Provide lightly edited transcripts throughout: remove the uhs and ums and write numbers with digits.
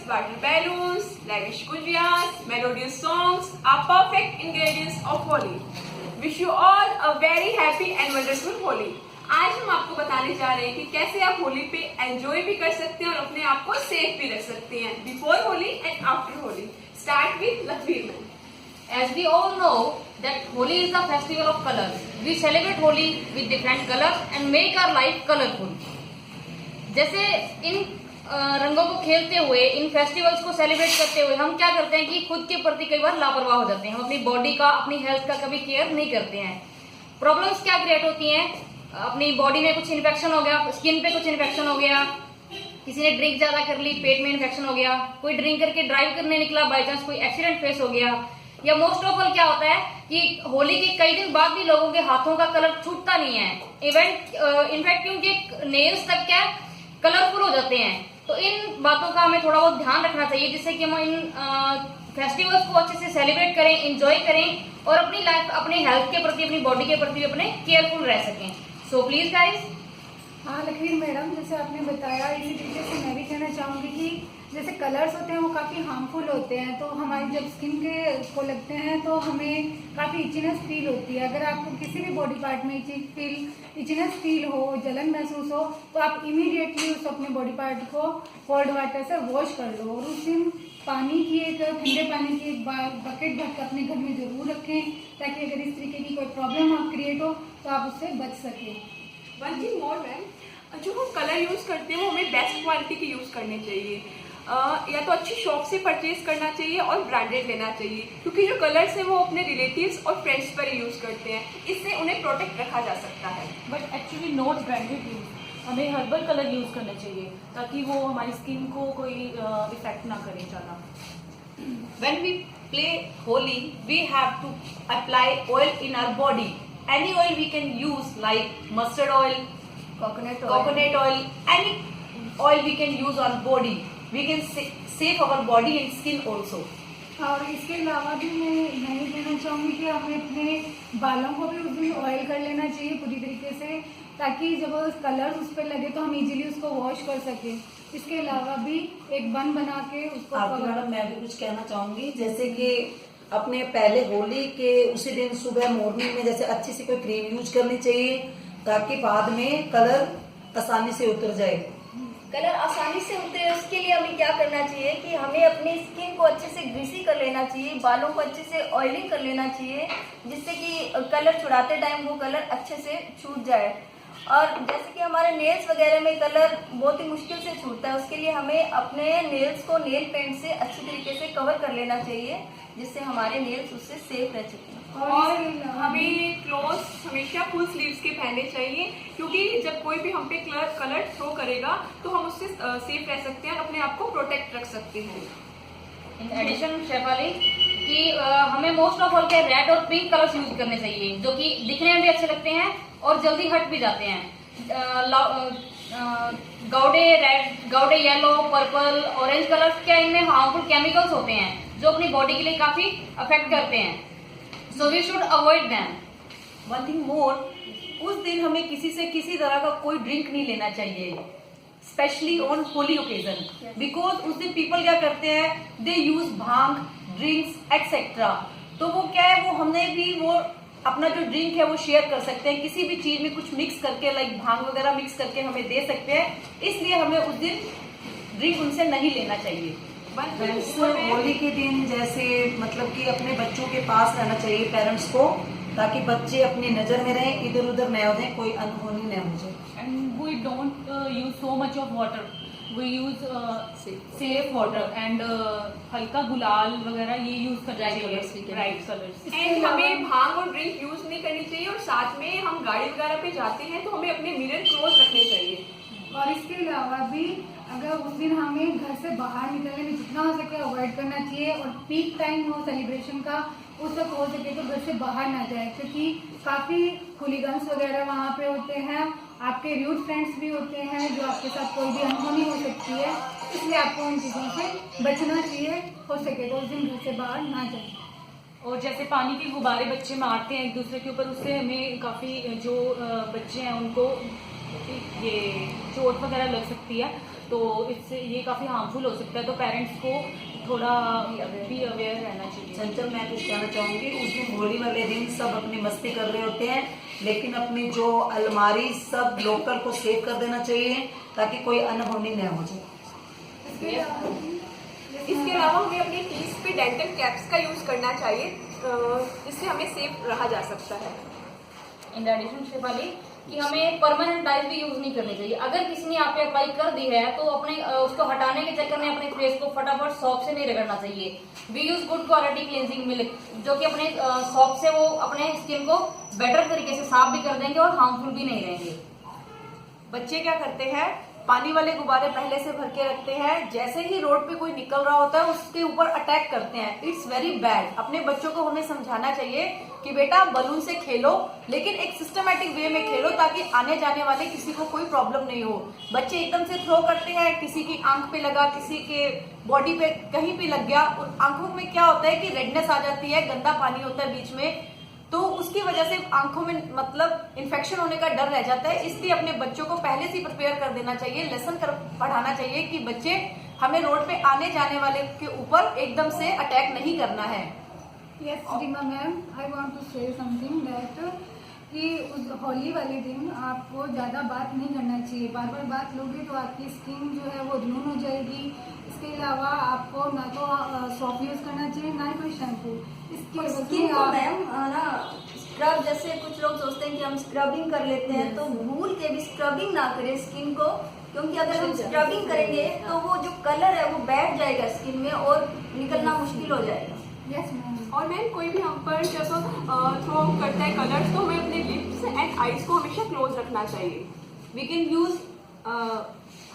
water balloons, lavish gujiyas, melodious songs are perfect ingredients of Holi. Wish you all a very happy and wonderful Holi. आज हम आपको बताने जा रहे हैं कि कैसे आप होली पे एंजॉय भी कर सकते हैं और अपने आप को सेफ भी रख सकते हैं before Holi and after Holi. Start with Lakhvir ma'am. As we all know that Holi is the festival of colors. We celebrate Holi with different colors and make our life colorful. जैसे इन रंगों को खेलते हुए, इन फेस्टिवल्स को सेलिब्रेट करते हुए हम क्या करते हैं कि खुद के प्रति कई बार लापरवाह हो जाते हैं. हम अपनी बॉडी का, अपनी हेल्थ का कभी केयर नहीं करते हैं. प्रॉब्लम्स क्या क्रिएट होती हैं? अपनी बॉडी में कुछ इन्फेक्शन हो गया, स्किन पे कुछ इन्फेक्शन हो गया, किसी ने ड्रिंक ज्यादा कर ली, पेट में इन्फेक्शन हो गया, कोई ड्रिंक करके ड्राइव करने निकला, बाई चांस कोई एक्सीडेंट फेस हो गया, या मोस्ट ऑफ ऑल क्या होता है कि होली के कई दिन बाद भी लोगों के हाथों का कलर छूटता नहीं है. इनफैक्ट क्योंकि नेल्स तक क्या कलरफुल हो जाते हैं. तो इन बातों का हमें थोड़ा बहुत ध्यान रखना चाहिए जिससे कि हम इन फेस्टिवल्स को अच्छे से सेलिब्रेट करें, एंजॉय करें और अपनी लाइफ, अपने हेल्थ के प्रति, अपनी बॉडी के प्रति अपने केयरफुल रह सकें. So please guys. हाँ लखवीर मैडम, जैसे आपने बताया इसी तरीके से मैं भी कहना चाहूँगी कि जैसे कलर्स होते हैं वो काफ़ी हार्मफुल होते हैं. तो हमारी जब स्किन के को लगते हैं तो हमें काफ़ी इचीनेस फील होती है. अगर आपको किसी भी बॉडी पार्ट में इचीनेस फील हो, जलन महसूस हो, तो आप इमीडिएटली उस अपने बॉडी पार्ट को कोल्ड वाटर से वॉश कर लो और उस दिन पानी की एक ठंडे पानी की एक बकेट भर के अपने घर में जरूर रखें ताकि अगर इस तरीके की कोई प्रॉब्लम आप क्रिएट हो तो आप उससे बच सकें. वन थिंग मोर मैम, जो हम कलर यूज करते हैं वो हमें बेस्ट क्वालिटी के यूज करने चाहिए. या तो अच्छी शॉप से परचेज करना चाहिए और ब्रांडेड लेना चाहिए क्योंकि जो कलर्स हैं वो अपने रिलेटिव्स और फ्रेंड्स पर यूज करते हैं. इससे उन्हें प्रोटेक्ट रखा जा सकता है. But actually not branded use. हमें हर्बल कलर यूज करने चाहिए ताकि वो हमारी स्किन को कोई इफेक्ट ना करे ज़्यादा. When we play Holi, we have to apply oil in our body. Any oil we can use like mustard oil, coconut oil, any oil we can use on body. We can save our body and skin also. और इसके अलावा भी मैं यही कहना चाहूँगी कि हमें अपने बालों को भी उस दिन ऑयल कर लेना चाहिए पूरी तरीके से ताकि जब वो कलर उस पर लगे तो हम इजीली उसको वॉश कर सके. इसके अलावा भी एक बन बना के उसको मैडम मैं भी कुछ कहना चाहूंगी. जैसे कि अपने पहले होली के उसी दिन सुबह मॉर्निंग में जैसे अच्छी सी कोई क्रीम यूज करनी चाहिए ताकि बाद में कलर आसानी से उतर जाए. कलर आसानी से उतरे उसके लिए हमें क्या करना चाहिए कि हमें अपनी स्किन को अच्छे से ग्रीसी कर लेना चाहिए, बालों को अच्छे से ऑयलिंग कर लेना चाहिए जिससे कि कलर छुड़ाते टाइम वो कलर अच्छे से छूट जाए. और जैसे कि हमारे नेल्स वगैरह में कलर बहुत ही मुश्किल से छूटता है, उसके लिए हमें अपने नेल्स को नेल पेंट से अच्छी तरीके से कवर कर लेना चाहिए जिससे हमारे नेल्स उससे सेफ रह सकें. और हमें क्लोथ्स हमेशा फुल स्लीव्स के पहनने चाहिए क्योंकि जब कोई भी हम पे कलर थ्रो करेगा तो हम उससे सेफ रह सकते हैं और अपने आप को प्रोटेक्ट रख सकते हैं. इन एडिशन शेफाली कि हमें मोस्ट ऑफ ऑल के रेड और पिंक कलर्स यूज करने चाहिए जो कि दिखने में भी अच्छे लगते हैं और जल्दी हट भी जाते हैं. Gaudy red, gaudy yellow, purple, orange colours क्या इनमें हार्मफुल केमिकल्स होते हैं जो अपनी बॉडी के लिए काफी अफेक्ट करते हैं. So we should avoid them. One thing more, उस दिन हमें किसी से किसी तरह का कोई ड्रिंक नहीं लेना चाहिए, specially on Holi occasion. Because उस दिन पीपल क्या करते हैं, दे यूज भांग, ड्रिंक्स एक्सेट्रा. तो वो क्या है, वो हमने भी वो अपना जो ड्रिंक है वो शेयर कर सकते हैं, किसी भी चीज में कुछ मिक्स करके लाइक भांग वगैरह मिक्स करके हमें दे सकते हैं. इसलिए हमें उस दिन ड्रिंक उनसे नहीं लेना चाहिए. होली के दिन जैसे मतलब कि अपने बच्चों के पास रहना चाहिए पेरेंट्स को ताकि बच्चे अपनी नजर में रहें, इधर उधर न हो जाए, कोई अनहोनी न हो जाए. And we don't use so much of water. We use safe water and हल्का गुलाल वगैरह ये यूज करना चाहिए, ब्राइट कलर्स. एंड हमें भांग और ड्रिंक यूज नहीं करनी चाहिए और साथ में हम गाड़ी वगैरह पे जाते हैं तो हमें अपने मिरर क्लोज रखने चाहिए. और इसके अलावा भी अगर उस दिन हमें घर से बाहर निकलने में जितना हो सके अवॉइड करना चाहिए और पीक टाइम हो सेलिब्रेशन का उस वक्त हो सके तो घर से बाहर ना जाए क्योंकि काफ़ी हुलीगन्स वगैरह वहाँ पे होते हैं. आपके रूड फ्रेंड्स भी होते हैं जो आपके साथ कोई भी अनहोनी हो सकती है, इसलिए आपको उन चीज़ों से बचना चाहिए. हो सके तो उस दिन घर से बाहर ना जाए. और जैसे पानी के गुब्बारे बच्चे मारते हैं एक दूसरे के ऊपर, उससे हमें काफ़ी जो बच्चे हैं उनको ये चोट वगैरह लग सकती है. तो इससे ये काफ़ी हार्मफुल हो सकता है, तो पेरेंट्स को थोड़ा भी अवेयर रहना चाहिए। चंचल, मैं कुछ कहना चाहूंगी, उस दिन होली वाले दिन सब अपनी मस्ती कर रहे होते हैं, लेकिन अपनी जो अलमारी सब लॉकर को सेव कर देना चाहिए ताकि कोई अनहोनी न हो जाए। इसके अलावा हमें अपनी टीथ पे डेंटल कैप्स का यूज करना चाहिए, इससे हमें सेफ रहा जा सकता है। इन एडिशन शेफाली कि हमें परमानेंट डाइज भी यूज नहीं करनी चाहिए। अगर किसी ने आप पे अप्लाई कर दी है तो अपने उसको हटाने के चक्कर में अपने फेस को फटाफट सॉप से नहीं रगड़ना चाहिए। We use good quality cleansing milk, जो कि अपने सॉप से वो अपने स्किन को बेटर तरीके से साफ भी कर देंगे और हार्मफुल भी नहीं रहेंगे। बच्चे क्या करते हैं, पानी वाले गुब्बारे पहले से भर के रखते हैं, जैसे ही रोड पे कोई निकल रहा होता है उसके ऊपर अटैक करते हैं। It's very bad. अपने बच्चों को हमें समझाना चाहिए कि बेटा बलून से खेलो, लेकिन एक सिस्टमैटिक वे में खेलो ताकि आने जाने वाले किसी को कोई प्रॉब्लम नहीं हो। बच्चे एकदम से थ्रो करते हैं, किसी की आंख पे लगा, किसी के बॉडी पे कहीं पे लग गया, और आंखों में क्या होता है कि रेडनेस आ जाती है, गंदा पानी होता है बीच में, तो उसकी वजह से आंखों में मतलब इन्फेक्शन होने का डर रह जाता है। इसलिए अपने बच्चों को पहले से प्रिपेयर कर देना चाहिए, लेसन पढ़ाना चाहिए कि बच्चे हमें रोड पे आने जाने वाले के ऊपर एकदम से अटैक नहीं करना है। Yes Reema ma'am, I want to say something that कि उस होली वाले दिन आपको ज़्यादा बात नहीं करना चाहिए। बार बार बात लोगे तो आपकी स्किन जो है वो ड्यून हो जाएगी। इसके अलावा आपको ना तो सॉफ्ट यूज़ करना चाहिए, ना ही कोई शैम्पू। इसके स्किन को मैम ना स्क्रब, जैसे कुछ लोग सोचते हैं कि हम स्क्रबिंग कर लेते हैं, तो भूल के भी स्क्रबिंग ना करें स्किन को, क्योंकि अगर हम स्क्रबिंग करेंगे तो वो जो कलर है वो बैठ जाएगा स्किन में और निकलना मुश्किल हो जाएगा। Yes ma'am. और मैम कोई भी हम पर जब थ्रो करता है कलर्स, तो हमें अपने लिप्स एंड आईज को हमेशा क्लोज रखना चाहिए। वी कैन यूज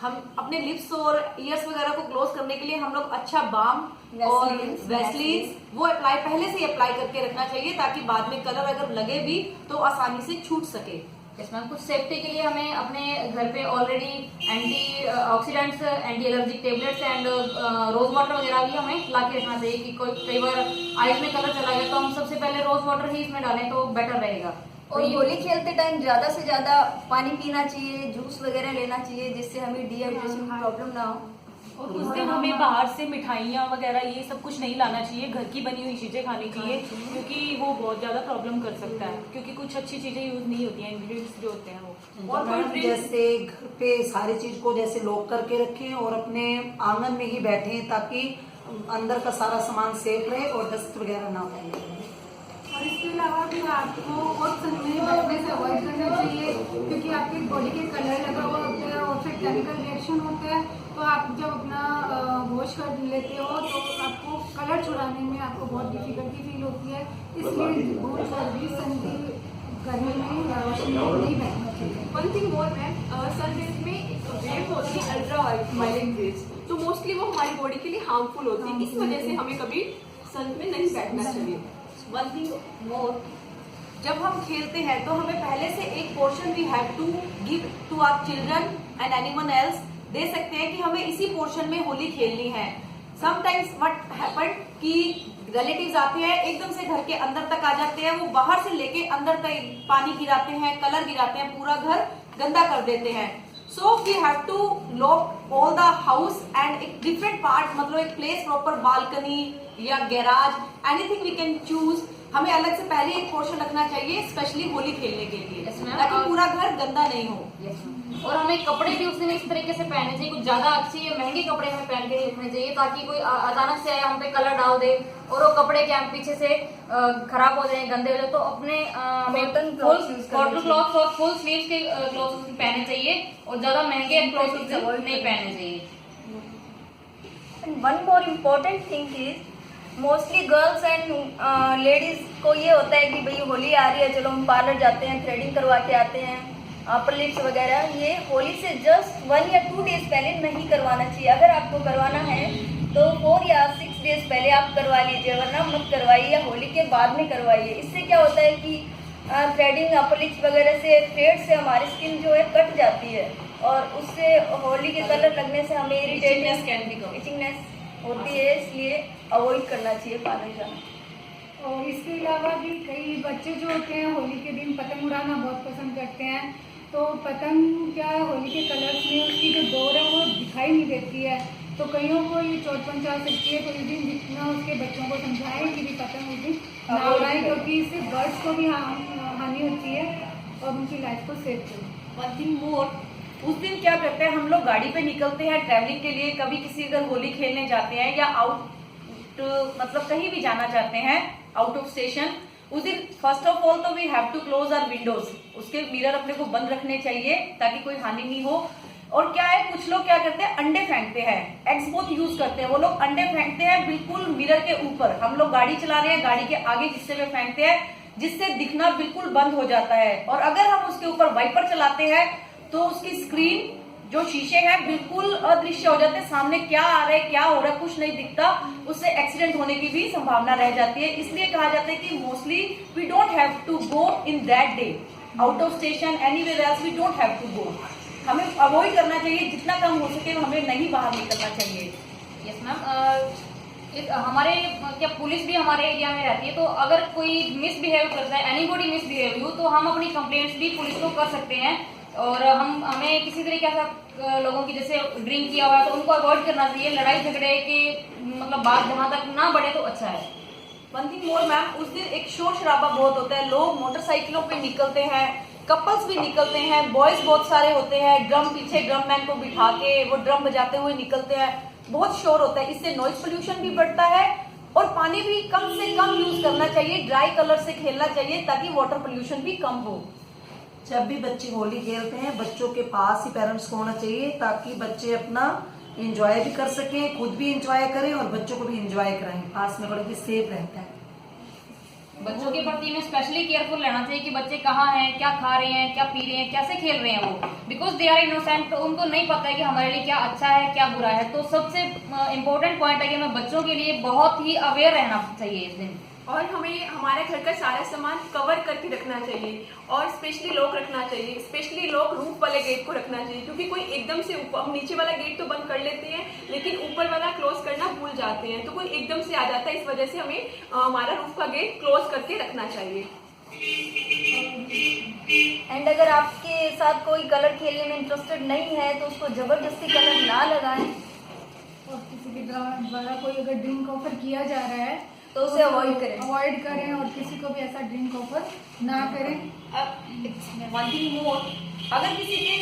हम अपने लिप्स और ईयर्स वगैरह को क्लोज करने के लिए हम लोग अच्छा बाम और वैसलीन वो अप्लाई पहले से अप्लाई करके रखना चाहिए ताकि बाद में कलर अगर लगे भी तो आसानी से छूट सके। इसमें कुछ सेफ्टी के लिए हमें अपने घर पे already antioxidants, anti allergic tablets and rose water वगैरह भी हमें ला के रखना चाहिए कि कोई कई बार आइज में कलर चला गया तो हम सबसे पहले रोज वाटर ही इसमें डालें तो बेटर रहेगा। और होली खेलते टाइम ज्यादा से ज्यादा पानी पीना चाहिए, जूस वगैरह लेना चाहिए, जिससे हमें डिहाइड्रेशन की प्रॉब्लम ना हो। और उस दिन हमें बाहर से मिठाइयाँ वगैरह ये सब कुछ नहीं लाना चाहिए, घर की बनी हुई चीजें खानी चाहिए, क्योंकि वो बहुत ज्यादा प्रॉब्लम कर सकता है, क्योंकि कुछ अच्छी चीजें यूज नहीं होती हैं, इंग्रेडिएंट्स जो होते हैं वो। और मैडम जैसे घर पे सारी चीज को जैसे लॉक करके रखें और अपने आंगन में ही बैठें ताकि अंदर का सारा सामान सेफ रहे और डस्ट वगैरह ना फैले। और इसके अलावा भी आपको बहुत सन में बैठने से अवॉइड करना चाहिए, क्योंकि आपकी बॉडी के कलर लगा हुआ होता है और फिर केमिकल रिएक्शन होता है, तो आप जब अपना वॉश कर लेते हो तो आपको कलर छुड़ाने में आपको बहुत डिफिकल्टी फील होती है। इसलिए बहुत जल्दी सन की गर्मी में या रोशनी में नहीं बैठना चाहिए। One thing more ma'am, sun rays में वेव होती है अल्ट्रा वायलेट रेज, तो मोस्टली वो हमारी बॉडी के लिए हार्मफुल होती है, इस वजह से हमें कभी सन में नहीं बैठना चाहिए। वन थिंग मोर, जब हम खेलते हैं तो हमें पहले से एक portion we have to give to our children and anyone else दे सकते हैं कि हमें इसी पोर्शन में होली खेलनी है। समटाइम्स व्हाट हैपन कि रिलेटिव्स आते हैं एकदम से घर के अंदर तक आ जाते हैं, वो बाहर से लेके अंदर तक पानी गिराते हैं, कलर गिराते हैं, पूरा घर गंदा कर देते हैं। So we have to lock all the house and एक डिफरेंट पार्ट, मतलब एक प्लेस प्रॉपर बालकनी या garage, anything we can choose. हमें अलग से पहले एक पोर्शन रखना चाहिए स्पेशली होली खेलने के लिए, ताकि पूरा घर गंदा नहीं हो। और हमें कपड़े भी उस दिन इस तरीके से पहनने चाहिए, कुछ ज्यादा अच्छे या महंगे कपड़े हमें पहन के रखने चाहिए, ताकि कोई अचानक से आया हम पे कलर डाल दे और वो कपड़े के पीछे से खराब हो जाए, गंदे हो जाए, तो अपने कॉटन क्लॉथ और फुल स्लीव्स के क्लॉथ पहनने चाहिए और ज्यादा महंगे क्लॉथ नहीं पहनने चाहिए। One more important thing is mostly girls and ladies को ये होता है कि भाई होली आ रही है, चलो हम पार्लर जाते हैं, थ्रेडिंग करवा के आते हैं, अपर लिप्स वगैरह। ये होली से जस्ट 1 या 2 डेज पहले नहीं करवाना चाहिए। अगर आपको करवाना है तो 4 या 6 डेज पहले आप करवा लीजिए, वरना मत करवाइए या होली के बाद में करवाइए। इससे क्या होता है कि थ्रेडिंग, अपर लिप्स वगैरह से, थ्रेड से हमारी स्किन जो है कट जाती है और उससे होली के कलर लगने से हमें इरिटेटनेस, इचिंगनेस होती है, इसलिए अवॉइड करना चाहिए पार्लर जाना। और इसके अलावा भी कई बच्चे जो होते हैं होली के दिन पतंग उड़ाना बहुत पसंद करते हैं, तो पतंग क्या है, होली के कलर्स में उसकी जो डोर है वो दिखाई नहीं देती है, तो कईयों को ये चोट पहुंचा सकती है। तो इस दिन जितना उसके बच्चों को समझाएं कि भी पतंग उस दिन ना उड़ाएं, क्योंकि इससे बर्ड्स को भी हानि होती है और उनकी लाइफ को सेव करें। वन थिंग मोर, उस दिन क्या करते हैं हम लोग, गाड़ी पे निकलते हैं ट्रैवलिंग के लिए, कभी किसी अगर होली खेलने जाते हैं या आउट मतलब कहीं भी जाना चाहते हैं आउट ऑफ स्टेशन, उस दिन फर्स्ट ऑफ ऑल तो we have to close our windows, उसके मिरर अपने को बंद रखने चाहिए ताकि कोई हानि नहीं हो। और क्या है, कुछ लोग क्या करते हैं, अंडे फेंकते हैं, एग्स बहुत यूज करते हैं, वो लोग अंडे फेंकते हैं बिल्कुल मिरर के ऊपर। हम लोग गाड़ी चला रहे हैं, गाड़ी के आगे हिस्से में फेंकते हैं, जिससे दिखना बिल्कुल बंद हो जाता है। और अगर हम उसके ऊपर वाइपर चलाते हैं तो उसकी स्क्रीन जो शीशे हैं बिल्कुल अदृश्य हो जाते हैं, सामने क्या आ रहा है क्या हो रहा है कुछ नहीं दिखता, उससे एक्सीडेंट होने की भी संभावना रह जाती है। इसलिए कहा जाता है कि mostly we don't have to go in that day out of station, anywhere else we don't have to go. हमें अवॉइड करना चाहिए, जितना कम हो सके हमें नहीं बाहर निकलना चाहिए। यस मैम, हमारे क्या पुलिस भी हमारे एरिया में रहती है, तो अगर कोई मिसबिहेव करता है, एनीबॉडी मिसबिहेव यू, तो हम अपनी कंप्लेंट्स भी पुलिस को कर सकते हैं। और हमें किसी तरीके से लोगों की जैसे ड्रिंक किया हुआ है तो उनको अवॉइड करना चाहिए, लड़ाई झगड़े के मतलब बात जहां तक ना बढ़े तो अच्छा है। वन थिंग मोर मैम, उस दिन एक शोर शराबा बहुत होता है, लोग मोटरसाइकिलों पे निकलते हैं, कपल्स भी निकलते हैं, बॉयज बहुत सारे होते हैं, ड्रम पीछे ड्रम मैन को बिठा के वो ड्रम बजाते हुए निकलते हैं, बहुत शोर होता है, इससे नॉइज पोल्यूशन भी बढ़ता है। और पानी भी कम से कम यूज करना चाहिए, ड्राई कलर से खेलना चाहिए ताकि वाटर पोल्यूशन भी कम हो। जब भी बच्चे होली खेलते हैं बच्चों के पास ही पेरेंट्स को होना चाहिए, ताकि बच्चे अपना एंजॉय भी कर सकें, खुद भी एंजॉय करें और बच्चों को भी एंजॉय कराएं। पास में बड़ा सेफ रहता है। बच्चों के प्रति में स्पेशली केयरफुल रहना चाहिए कि बच्चे कहाँ हैं, क्या खा रहे हैं, क्या पी रहे हैं, कैसे खेल रहे हैं वो, बिकॉज दे आर इनोसेंट, तो उनको नहीं पता है कि हमारे लिए क्या अच्छा है क्या बुरा है। तो सबसे इम्पोर्टेंट पॉइंट है कि हमें बच्चों के लिए बहुत ही अवेयर रहना चाहिए इस दिन। और हमें हमारे घर का सारा सामान कवर करके रखना चाहिए और स्पेशली लॉक रखना चाहिए, स्पेशली लॉक रूफ वाले गेट को रखना चाहिए, क्योंकि कोई एकदम से हम नीचे वाला गेट तो बंद कर लेते हैं लेकिन ऊपर वाला क्लोज करना भूल जाते हैं, तो कोई एकदम से आ जाता है, इस वजह से हमें हमारा रूफ का गेट क्लोज करके रखना चाहिए। एंड अगर आपके साथ कोई कलर खेलने में इंटरेस्टेड नहीं है तो उसको जबरदस्ती कलर ना लगाएं। और किसी के द्वारा कोई अगर ड्रिंक ऑफर किया जा रहा है तो उसे अवॉइड करें और किसी को भी ऐसा ड्रिंक ऑफर ना करें। वन थिंग मोर, अगर किसी की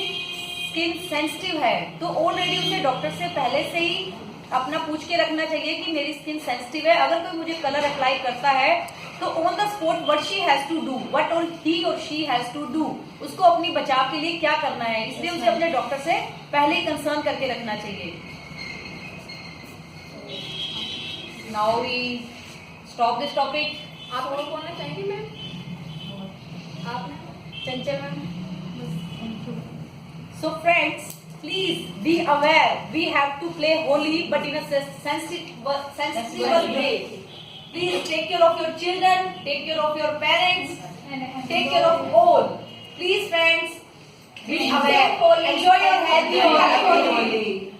स्किन सेंसिटिव है तो ऑलरेडी उसे डॉक्टर से पहले से ही अपना पूछ के रखना चाहिए कि मेरी स्किन सेंसिटिव है, अगर कोई मुझे कलर अप्लाई करता है तो on the spot what she has to do, what और ही और शी हैज टू डू, उसको अपनी बचाव के लिए क्या करना है, इसलिए उसे अपने डॉक्टर से पहले ही कंसर्न करके रखना चाहिए। Now we stop this topic. आप लोग बोलना चाहेंगे मैम? आप Chanchal ma'am? So friends, please be aware. We have to play Holi, but in a sensible way. Please take care of your children, take care of your parents, take care of all. Please, friends, be aware. Enjoy your happy Holi.